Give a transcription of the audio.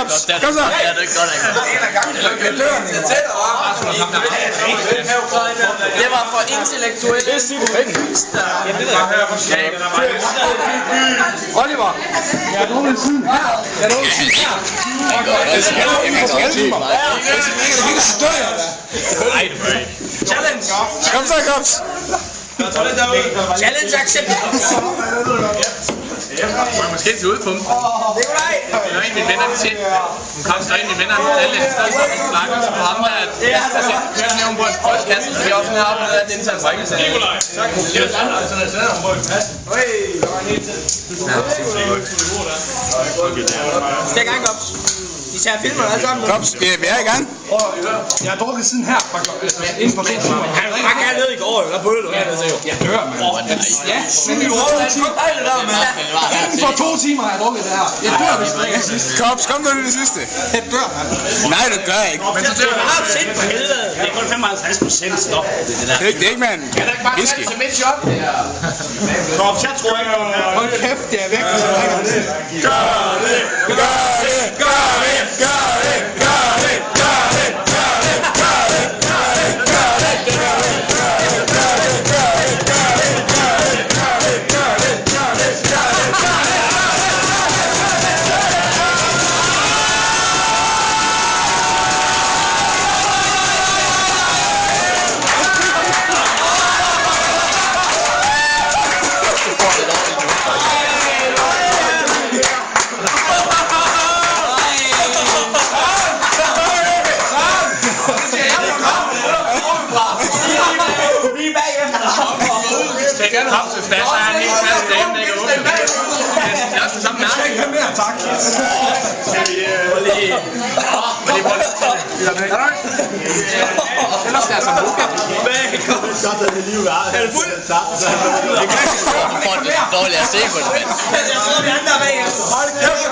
Kops. Kom så. Det var for intellektuelle. Det siger du ikke. Oliver. Jeg er dårlig tid. Jeg er dårlig tid her. Det skal jeg ikke mig. Det er støjer da. Challenge. Kom så, Kops. Challenge accepted. Må jeg måske tage ud på dem? Det er jo en af mine venner, der siger. Hun kom så en af mine venner, alle i stedet for at snakke på ham, at der kørte nævnt på en postkasse, så vi også har oplevet, at det indtager en række. Nikolaj! Tak. Skal i gang, Kops. De tager filmerne alle sammen. Kops, vi er i gang. Jeg har drukket siden her, inden for 2 timer. Han kan ned i går, der bøde du hernede til jo. Jeg dør, mand. Ja, men inden for 2 timer har jeg drukket det her. Jeg dør, hvis det ikke er sidste. Kops, kom nu til det sidste. Jeg dør, mand. Nej, det gør jeg ikke. Men så dør du. Har du set for helvede? Det er kun 55% stop. Det er ikke, mand. Whisky. Til mit shop. Kops, jeg tror ikke. Hold kæft, det er væk, hvis jeg drikker det. Gør det! Gør det! Gør det! Gør det! Gør det! Gør det! Gør det! Gør det! Gør det! Gør det! Gør det! Kops, hvis der er en helt fast dame, der ikke åbner. Det er også den samme mærke. Jeg skal ikke have mere, tak. Ellers der er som boka. Er det fuld? Det er dårligt at se på det. Jeg tror, vi andre er bagefter. Hold kæft,